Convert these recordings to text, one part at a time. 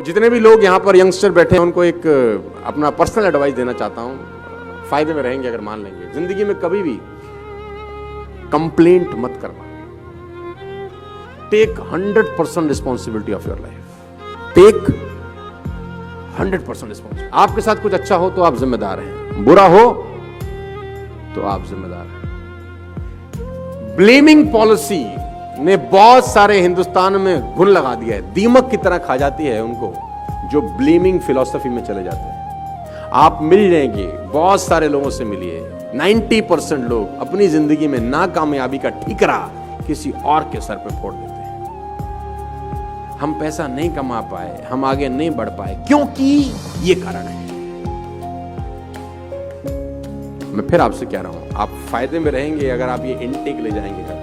तो जितने भी लोग यहाँ पर यंगस्टर बैठे हैं उनको एक अपना पर्सनल एडवाइस देना चाहता हूँ, फायदे में रहेंगे अगर मान लेंगे। जिंदगी में कभी भी कंप्लेंट मत करना। Take 100% responsibility of your life. Take 100% responsibility. आपके साथ कुछ अच्छा हो तो आप जिम्मेदार हैं, बुरा हो तो आप जिम्मेदार हैं। ब्लेमिंग पॉलिसी ने बहुत सारे हिंदुस्तान में घुन लगा दिया है। दीमक की तरह खा जाती है उनको जो ब्लेमिंग फिलॉसफी में चले जाते हैं। आप मिल जाएंगे, बहुत सारे लोगों से मिलिए, 90% लोग अपनी जिंदगी में नाकामयाबी का ठीकरा किसी और के सर पे फोड़ देते हैं। हम पैसा नहीं कमा पाए, हम आगे नहीं बढ़ पाए, क्योंकि ये कारण है। मैं फिर आपसे कह रहा हूं, आप फायदे में रहेंगे अगर आप ये इनटेक ले जाएंगे।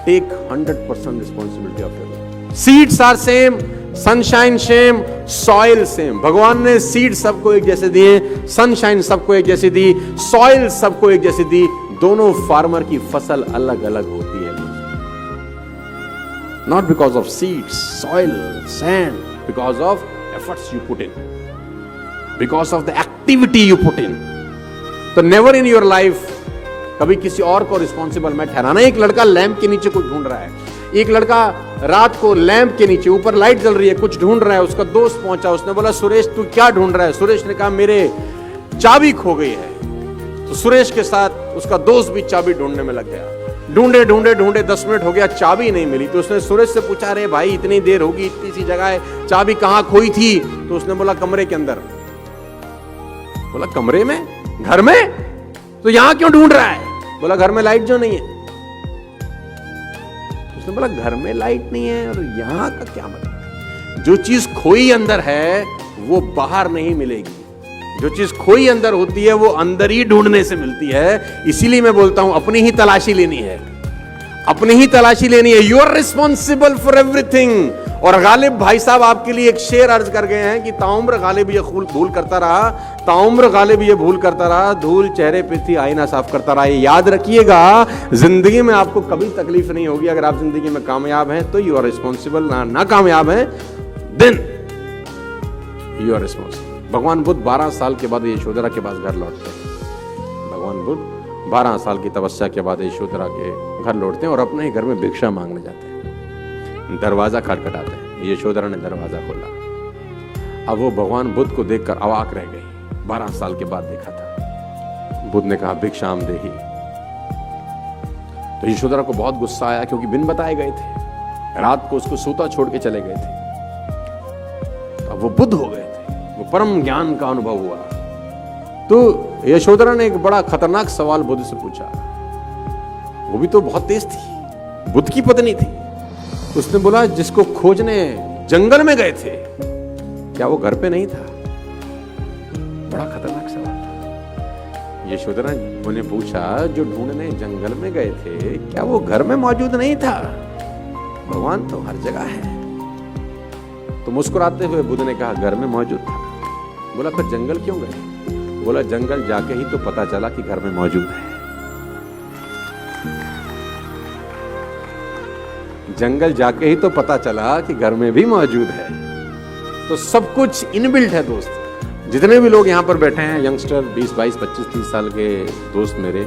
Take 100% responsibility of your life. Seeds are same, sunshine same, soil same. भगवान ने सीड सबको एक जैसे दिए, सनशाइन सबको एक जैसी दी, सॉइल सबको एक जैसी दी। दोनों फार्मर की फसल अलग अलग होती है। Not because of seeds, soil, sand, because of efforts you put in, because of the activity you put in. तो नेवर इन योर लाइफ कभी किसी और को रिस्पॉन्सिबल मैं ठहराना। एक लड़का लैंप के नीचे कुछ ढूंढ रहा है, एक लड़का रात को लैंप के नीचे, ऊपर लाइट जल रही है, कुछ ढूंढ रहा है। उसका दोस्त पहुंचा, उसने बोला सुरेश तू क्या ढूंढ रहा है? सुरेश ने कहा मेरे चाबी खो गई है। तो सुरेश के साथ उसका दोस्त भी चाबी ढूंढने में लग गया। ढूंढे ढूंढे ढूंढे 10 मिनट हो गया, चाबी नहीं मिली। तो उसने सुरेश से पूछा, अरे भाई इतनी देर होगी, इतनी सी जगह है, चाबी कहां खोई थी? तो उसने बोला कमरे के अंदर। बोला कमरे में? घर में? तो यहां क्यों ढूंढ रहा है? बोला घर में लाइट जो नहीं है। उसने बोला घर में लाइट नहीं है और यहां का क्या मतलब? जो चीज खोई अंदर है वो बाहर नहीं मिलेगी। जो चीज खोई अंदर होती है वो अंदर ही ढूंढने से मिलती है। इसीलिए मैं बोलता हूं अपनी ही तलाशी लेनी है, अपनी ही तलाशी लेनी है। You are responsible for everything. और गालिब भाई साहब आपके लिए एक शेर अर्ज कर गए हैं कि ताउम्र गालिब ये भूल करता रहा, ताउम्र गालिब ये भूल करता रहा, धूल चेहरे पे थी आईना साफ करता रहा। ये याद रखिएगा, जिंदगी में आपको कभी तकलीफ नहीं होगी अगर आप जिंदगी में कामयाब हैं तो यू आर रिस्पॉन्सिबल। ना कामयाब हैं देन यू आर रिस्पॉन्सिबल। भगवान बुद्ध 12 साल के बाद यशोधरा के पास घर लौटते हैं। भगवान बुद्ध 12 साल की तपस्या के बाद यशोधरा के घर लौटते हैं और अपने ही घर में भिक्षा मांगने जाते हैं। दरवाजा खटखटाते हैं, यशोधरा ने दरवाजा खोला। अब वो भगवान बुद्ध को देखकर अवाक रह गई। 12 साल के बाद देखा था। बुद्ध ने कहा भिक्षाम देहि। तो यशोधरा को बहुत गुस्सा आया क्योंकि बिन बताए गए थे, रात को उसको सूता छोड़ के चले गए थे। अब वो बुद्ध हो गए थे, वो परम ज्ञान का अनुभव हुआ। तो यशोधरा ने एक बड़ा खतरनाक सवाल बुद्ध से पूछा। वो भी तो बहुत तेज थी, बुद्ध की पत्नी थी। उसने बोला जिसको खोजने जंगल में गए थे क्या वो घर पे नहीं था? बड़ा खतरनाक सवाल था। यशोधरा ने पूछा जो ढूंढने जंगल में गए थे क्या वो घर में मौजूद नहीं था? भगवान तो हर जगह है। तो मुस्कुराते हुए बुद्ध ने कहा घर में मौजूद था। बोला फिर जंगल क्यों गए? बोला जंगल जाके ही तो पता चला कि घर में मौजूद है। जंगल जाके ही तो पता चला कि घर में भी मौजूद है। तो सब कुछ इनबिल्ट है दोस्त। जितने भी लोग यहां पर बैठे हैं, यंगस्टर 20, 22, 25, 30 साल के दोस्त मेरे,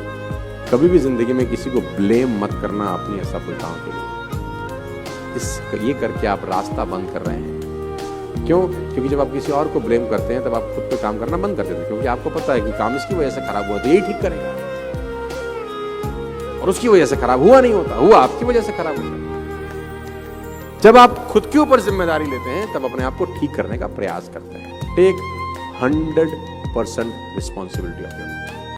कभी भी जिंदगी में किसी को ब्लेम मत करना अपनी असफलताओं के लिए। ये करके आप रास्ता बंद कर रहे हैं। क्यों? क्योंकि जब आप किसी और को ब्लेम करते हैं तब आप खुद पे काम करना बंद कर देते हैं, क्योंकि आपको पता है कि काम इसकी वजह से खराब हुआ तो यही ठीक करेगा, और उसकी वजह से खराब हुआ नहीं होता, हुआ आपकी वजह से खराब होता। जब आप खुद के ऊपर जिम्मेदारी लेते हैं तब अपने आप को ठीक करने का प्रयास करते हैं। Take 100% responsibility of your life.